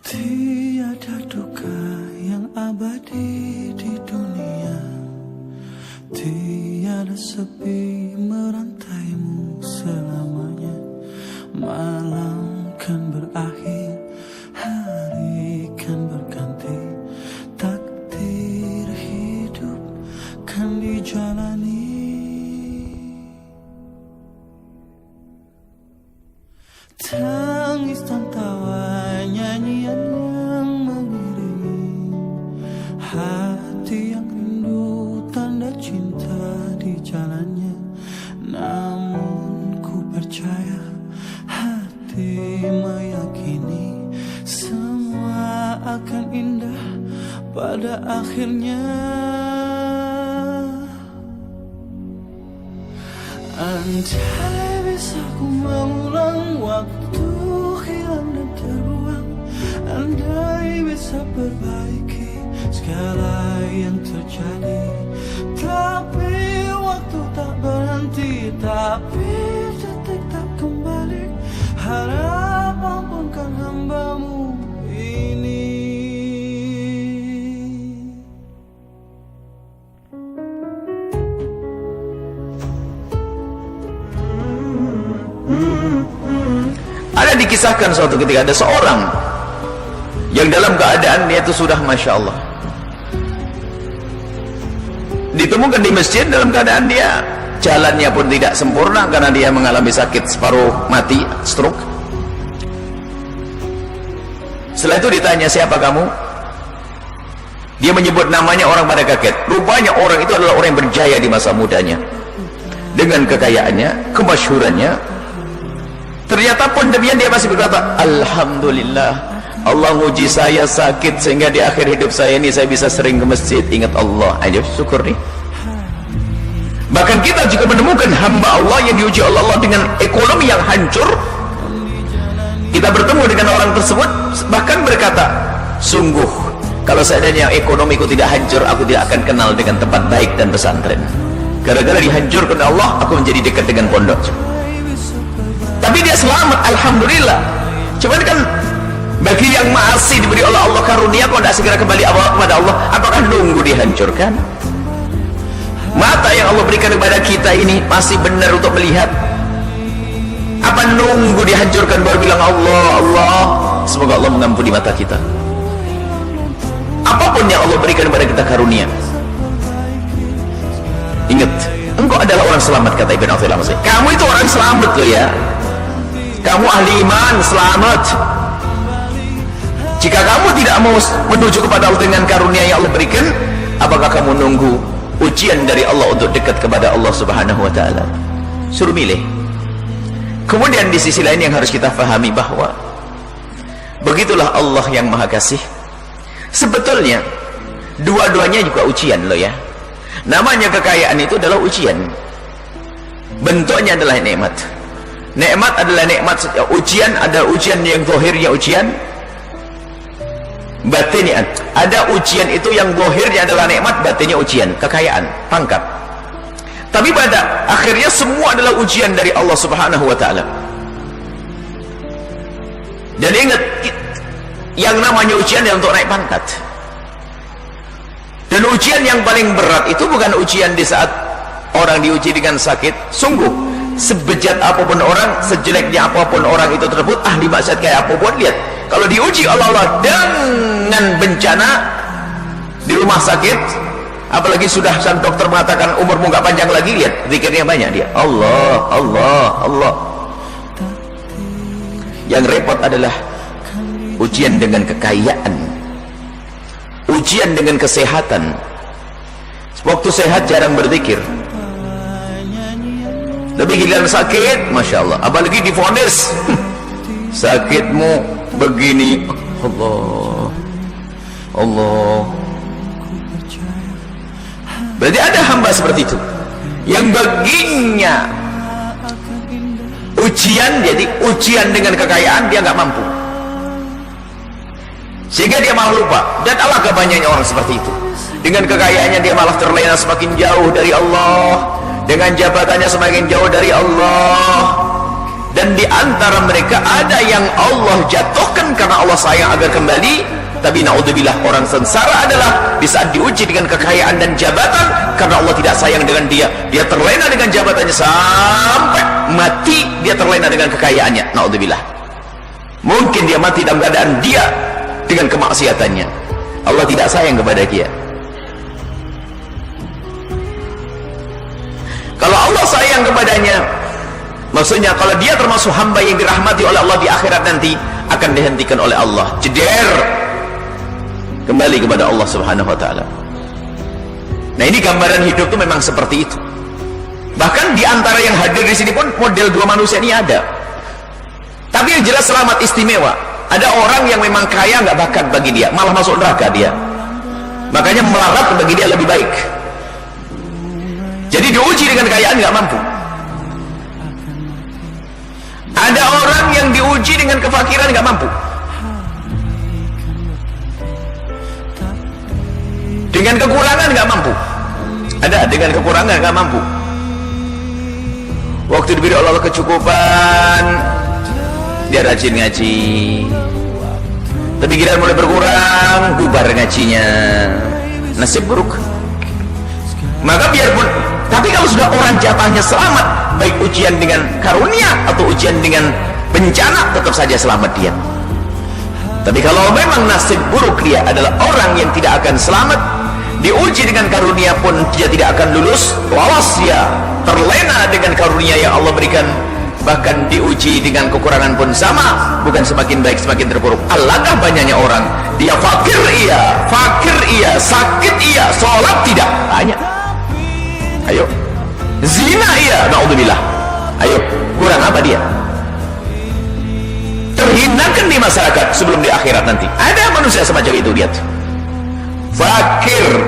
Tiada duka yang abadi di dunia, tiada sepi merantaimu selamanya. Malam kan berakhir, hari kan berganti, takdir hidup kan dijalani. Tangis dan tawa, nyanyian yang mengiringi hati yang rindu, tanda cinta di jalannya. Namun ku percaya, hati meyakini semua akan indah pada akhirnya. Andai bisa ku mengulang waktu hilang dan terbuang, andai bisa perbaiki segala yang terjadi. Tapi waktu tak berhenti, tapi detik tak kembali. Harap ampunkan hambamu ini. Ada dikisahkan suatu ketika ada seorang yang dalam keadaan dia itu sudah Masya Allah, ditemukan di masjid dalam keadaan dia jalannya pun tidak sempurna karena dia mengalami sakit separuh mati, stroke. Setelah itu ditanya, siapa kamu? Dia menyebut namanya, orang pada kaget. Rupanya orang itu adalah orang yang berjaya di masa mudanya, dengan kekayaannya, kemasyhurannya. Ternyata pun demikian dia masih berkata, Alhamdulillah, Allah uji saya sakit sehingga di akhir hidup saya ini saya bisa sering ke masjid, ingat Allah. Ayo syukur nih. Bahkan kita juga menemukan hamba Allah yang diuji oleh Allah dengan ekonomi yang hancur. Kita bertemu dengan orang tersebut bahkan berkata, sungguh kalau seandainya ekonomiku tidak hancur, aku tidak akan kenal dengan tempat baik dan pesantren. Gara-gara dihancurkan Allah, aku menjadi dekat dengan pondok. Tapi dia selamat, Alhamdulillah. Cuman kan bagi yang masih diberi oleh Allah karunia, kalau tidak segera kembali kepada Allah, apakah nunggu dihancurkan? Mata yang Allah berikan kepada kita ini masih benar untuk melihat? Apa nunggu dihancurkan baru bilang Allah, Allah? Semoga Allah mengampuni mata kita. Apapun yang Allah berikan kepada kita karunia, ingat, engkau adalah orang selamat, kata Ibn Athaillah. Kamu itu orang selamat loh ya. Kamu ahli iman, selamat. Jika kamu tidak mau menuju kepada Allah dengan karunia yang Allah berikan, apakah kamu nunggu ujian dari Allah untuk dekat kepada Allah Subhanahu wa ta'ala? Suruh milih. Kemudian di sisi lain yang harus kita fahami bahwa begitulah Allah yang Maha Kasih. Sebetulnya dua-duanya juga ujian loh ya. Namanya kekayaan itu adalah ujian. Bentuknya adalah nikmat. Nikmat adalah nikmat, ujian ada ujian yang zahirnya, ujian batinnya. Ada ujian itu yang zahirnya adalah nikmat, batinnya ujian, kekayaan, pangkat. Tapi pada akhirnya semua adalah ujian dari Allah Subhanahu wa ta'ala. Dan ingat, yang namanya ujian adalah untuk naik pangkat. Dan ujian yang paling berat itu bukan ujian di saat orang diuji dengan sakit. Sungguh sebejat apapun orang, sejeleknya apapun orang itu tersebut, ahli maksiat kayak apapun, lihat kalau diuji oleh Allah dengan bencana di rumah sakit, apalagi sudah sang dokter mengatakan umurmu gak panjang lagi, lihat zikirnya banyak dia, Allah, Allah, Allah. Yang repot adalah ujian dengan kekayaan, ujian dengan kesehatan. Waktu sehat jarang berzikir, tapi giliran sakit, Masya Allah, apalagi divonis sakitmu begini, Allah, Allah. Berarti ada hamba seperti itu yang baginya ujian, jadi ujian dengan kekayaan dia nggak mampu, sehingga dia malah lupa. Dan alangkah banyaknya orang seperti itu, dengan kekayaannya dia malah terlena semakin jauh dari Allah, dengan jabatannya semakin jauh dari Allah. Dan di antara mereka ada yang Allah jatuhkan karena Allah sayang agar kembali. Tapi naudzubillah, orang sengsara adalah di saat diuji dengan kekayaan dan jabatan karena Allah tidak sayang dengan dia, dia terlena dengan jabatannya sampai mati, dia terlena dengan kekayaannya. Naudzubillah, mungkin dia mati dalam keadaan dia dengan kemaksiatannya. Allah tidak sayang kepada dia. Kalau Allah sayang kepadanya, maksudnya kalau dia termasuk hamba yang dirahmati oleh Allah di akhirat nanti, akan dihentikan oleh Allah, jeder, kembali kepada Allah Subhanahu wa taala. Nah, ini gambaran hidup itu memang seperti itu. Bahkan di antara yang hadir di sini pun model dua manusia ini ada. Tapi yang jelas selamat istimewa. Ada orang yang memang kaya nggak bakat bagi dia, malah masuk neraka dia. Makanya melarat bagi dia lebih baik. Jadi diuji dengan kekayaan nggak mampu. Ada orang yang diuji dengan kefakiran nggak mampu. Dengan kekurangan nggak mampu. Ada dengan kekurangan nggak mampu. Waktu diberi Allah kecukupan, dia rajin ngaji. Tapi giliran mulai berkurang, bubar ngajinya. Nasib buruk. Maka biarpun, tapi kalau sudah orang jatahnya selamat, baik ujian dengan karunia atau ujian dengan bencana, tetap saja selamat dia. Tapi kalau memang nasib buruk dia adalah orang yang tidak akan selamat, diuji dengan karunia pun dia tidak akan lulus, lolos dia, terlena dengan karunia yang Allah berikan. Bahkan diuji dengan kekurangan pun sama, bukan semakin baik semakin terpuruk. Alangkah banyaknya orang, dia fakir iya, sakit iya, sholat tidak, banyak. Ayo, zina iya, naudzubillah. Ayo, kurang apa dia? Terhinakan di masyarakat sebelum di akhirat nanti. Ada manusia semacam itu, lihat. Fakir,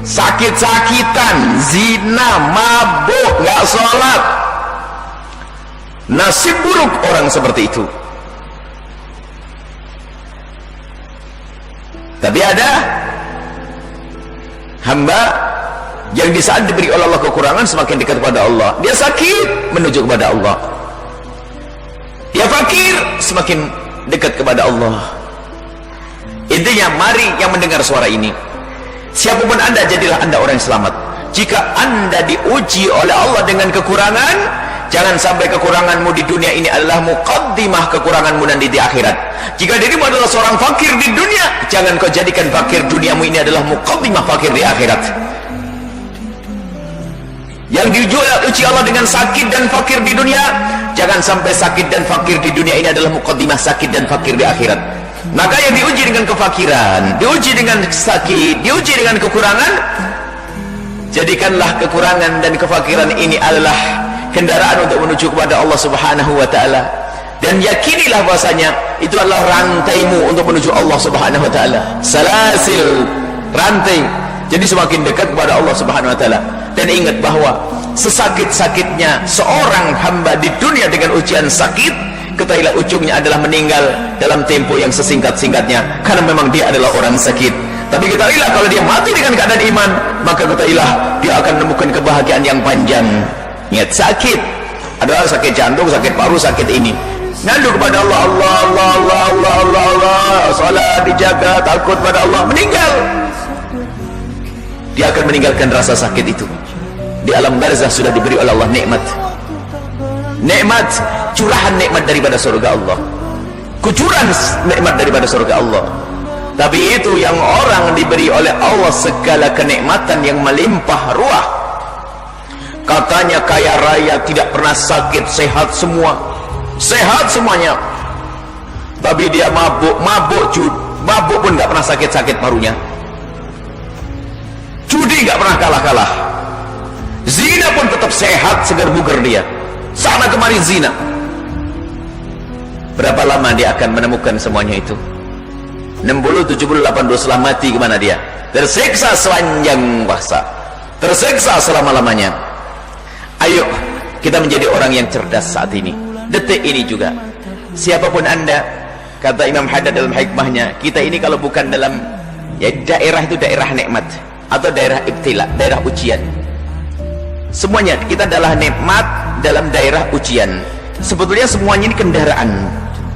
sakit-sakitan, zina, mabuk, nggak sholat. Nasib buruk orang seperti itu. Tapi ada hamba yang di saat diberi oleh Allah kekurangan semakin dekat kepada Allah. Dia sakit menuju kepada Allah. Dia fakir semakin dekat kepada Allah. Intinya, mari yang mendengar suara ini, siapapun anda, jadilah anda orang yang selamat. Jika anda diuji oleh Allah dengan kekurangan, jangan sampai kekuranganmu di dunia ini adalah muqaddimah kekuranganmu nanti di akhirat. Jika dirimu adalah seorang fakir di dunia, jangan kau jadikan fakir duniamu ini adalah muqaddimah fakir di akhirat. Yang diuji Allah dengan sakit dan fakir di dunia, jangan sampai sakit dan fakir di dunia ini adalah muqaddimah sakit dan fakir di akhirat. Maka yang diuji dengan kefakiran, diuji dengan sakit, diuji dengan kekurangan, jadikanlah kekurangan dan kefakiran ini adalah kendaraan untuk menuju kepada Allah Subhanahu wa taala. Dan yakinilah bahwasanya itu adalah rantaimu untuk menuju Allah Subhanahu wa taala. Salasil, rantai. Jadi semakin dekat kepada Allah Subhanahu wa taala. Dan ingat bahwa sesakit-sakitnya seorang hamba di dunia dengan ujian sakit, ketahuilah ujungnya adalah meninggal dalam tempo yang sesingkat-singkatnya, karena memang dia adalah orang sakit. Tapi ketahuilah kalau dia mati dengan keadaan iman, maka ketahuilah dia akan menemukan kebahagiaan yang panjang. Ingat, sakit adalah sakit jantung, sakit paru, sakit ini. Ngadu kepada Allah, Allah, Allah, Allah, Allah, Allah, Allah, salat dijaga, takut pada Allah, meninggal. Dia akan meninggalkan rasa sakit itu. Di alam barzah sudah diberi oleh Allah nikmat. Nikmat, curahan nikmat daripada surga Allah. Kucuran nikmat daripada surga Allah. Tapi itu yang orang diberi oleh Allah segala kenikmatan yang melimpah ruah. Katanya kaya raya, tidak pernah sakit, sehat semua. Sehat semuanya. Tapi dia mabuk pun gak pernah sakit-sakit parunya. Judi gak pernah kalah-kalah. Zina pun tetap sehat, segar bugar dia. Sana kemari zina. Berapa lama dia akan menemukan semuanya itu? 60, 70, 80 setelah mati kemana dia? Tersiksa sepanjang masa, tersiksa selama-lamanya. Ayo kita menjadi orang yang cerdas saat ini, detik ini juga. Siapapun anda, kata Imam Haddad dalam hikmahnya, kita ini kalau bukan dalam ya, daerah itu daerah nikmat atau daerah ibtila, daerah ujian. Semuanya kita adalah nikmat dalam daerah ujian. Sebetulnya semuanya ini kendaraan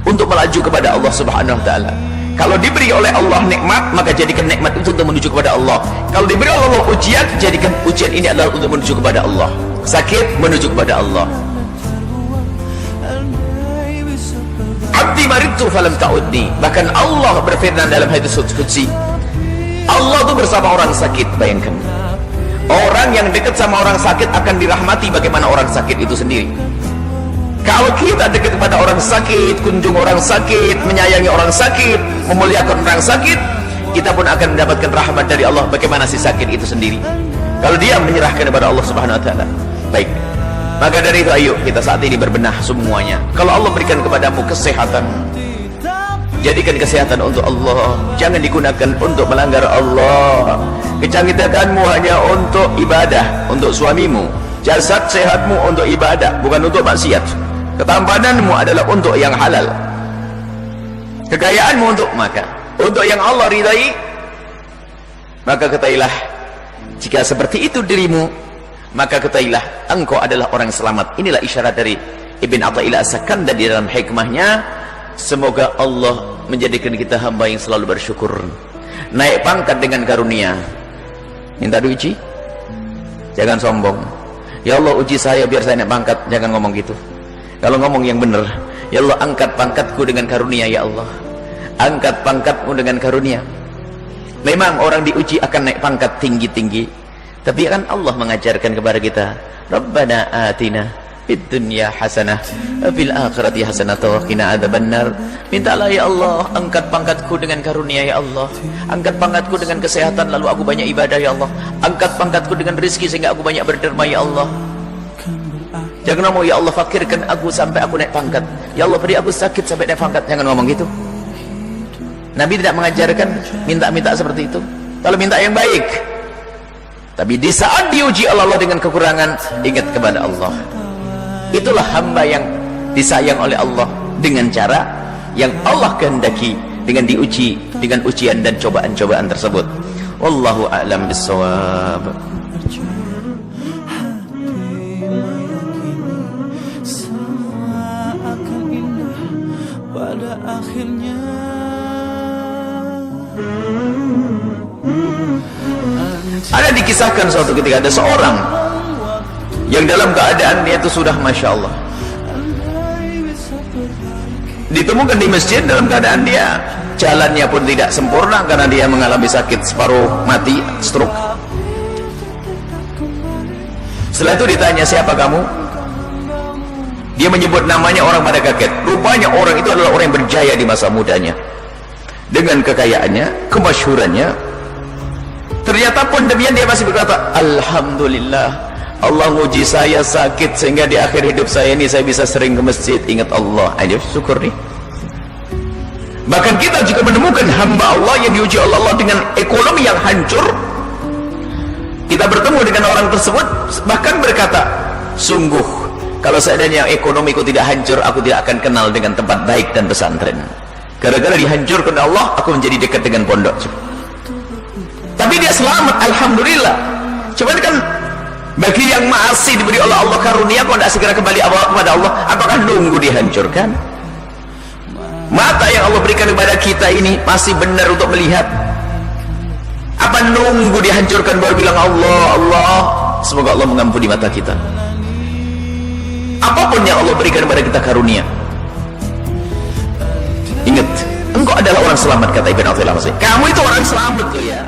untuk melaju kepada Allah Subhanahu wa taala. Kalau diberi oleh Allah nikmat, maka jadikan nikmat itu untuk menuju kepada Allah. Kalau diberi oleh Allah ujian, jadikan ujian ini adalah untuk menuju kepada Allah. Sakit menuju kepada Allah. Abdi maridtu falam ta'udni. Bahkan Allah berfirman dalam hadis qudsi, Allah itu bersama orang sakit. Bayangkan, orang yang dekat sama orang sakit akan dirahmati bagaimana orang sakit itu sendiri. Kalau kita dekat kepada orang sakit, kunjung orang sakit, menyayangi orang sakit, memuliakan orang sakit, kita pun akan mendapatkan rahmat dari Allah bagaimana si sakit itu sendiri. Kalau dia menyerahkan kepada Allah Subhanahu wa taala. Baik. Maka dari itu ayo kita saat ini berbenah semuanya. Kalau Allah berikan kepadamu kesehatan, jadikan kesehatan untuk Allah. Jangan digunakan untuk melanggar Allah. Kecantikanmu hanya untuk ibadah, untuk suamimu. Jasad sehatmu untuk ibadah, bukan untuk maksiat. Ketampananmu adalah untuk yang halal. Kekayaanmu untuk yang Allah ridai. Maka ketahuilah, jika seperti itu dirimu, maka ketahuilah engkau adalah orang selamat. Inilah isyarat dari Ibn Athaillah As-Sakandari di dalam hikmahnya. Semoga Allah menjadikan kita hamba yang selalu bersyukur. Naik pangkat dengan karunia. Minta diuji, jangan sombong. Ya Allah uji saya biar saya naik pangkat. Jangan ngomong gitu. Kalau ngomong yang benar, ya Allah angkat pangkatku dengan karunia ya Allah. Angkat pangkatmu dengan karunia. Memang orang diuji akan naik pangkat tinggi-tinggi, tapi kan Allah mengajarkan kepada kita, Rabbana atina fid dunya hasanah wa fil akhirati hasanah wa qina adzabannar. Mintalah ya Allah angkat pangkatku dengan karunia ya Allah. Angkat pangkatku dengan kesehatan lalu aku banyak ibadah ya Allah. Angkat pangkatku dengan rezeki sehingga aku banyak berderma ya Allah. Jangan ngomong ya Allah fakirkan aku sampai aku naik pangkat. Ya Allah beri aku sakit sampai naik pangkat. Jangan ngomong gitu. Nabi tidak mengajarkan minta-minta seperti itu. Kalau minta yang baik. Tapi di saat diuji Allah dengan kekurangan, ingat kepada Allah. Itulah hamba yang disayang oleh Allah dengan cara yang Allah kehendaki, dengan diuji dengan ujian dan cobaan-cobaan tersebut. Wallahu a'lam bissawab. Pada akhirnya ada dikisahkan suatu ketika ada seorang yang dalam keadaan dia itu sudah Masya Allah ditemukan di masjid dalam keadaan dia jalannya pun tidak sempurna karena dia mengalami sakit separuh mati, stroke. Setelah itu ditanya, siapa kamu? Dia menyebut namanya, orang pada kaget. Rupanya orang itu adalah orang yang berjaya di masa mudanya. Dengan kekayaannya, kemasyhurannya. Ternyata pun demikian dia masih berkata, Alhamdulillah, Allah uji saya sakit sehingga di akhir hidup saya ini saya bisa sering ke masjid. Ingat Allah. Ayo syukur nih. Bahkan kita juga menemukan hamba Allah yang diuji oleh Allah dengan ekonomi yang hancur. Kita bertemu dengan orang tersebut bahkan berkata, sungguh kalau seandainya ekonomiku tidak hancur, aku tidak akan kenal dengan tempat baik dan pesantren. Gara-gara dihancurkan Allah, aku menjadi dekat dengan pondok. Tapi dia selamat, Alhamdulillah. Cuman kan bagi yang masih diberi oleh Allah karunia, kalau tidak segera kembali kepada Allah, apakah nunggu dihancurkan? Mata yang Allah berikan kepada kita ini masih benar untuk melihat. Apa nunggu dihancurkan baru bilang Allah, Allah? Semoga Allah mengampuni mata kita. Apapun yang Allah berikan kepada kita karunia, ingat, engkau adalah orang selamat, kata Ibn Athaillah. Kamu itu orang selamat loh ya.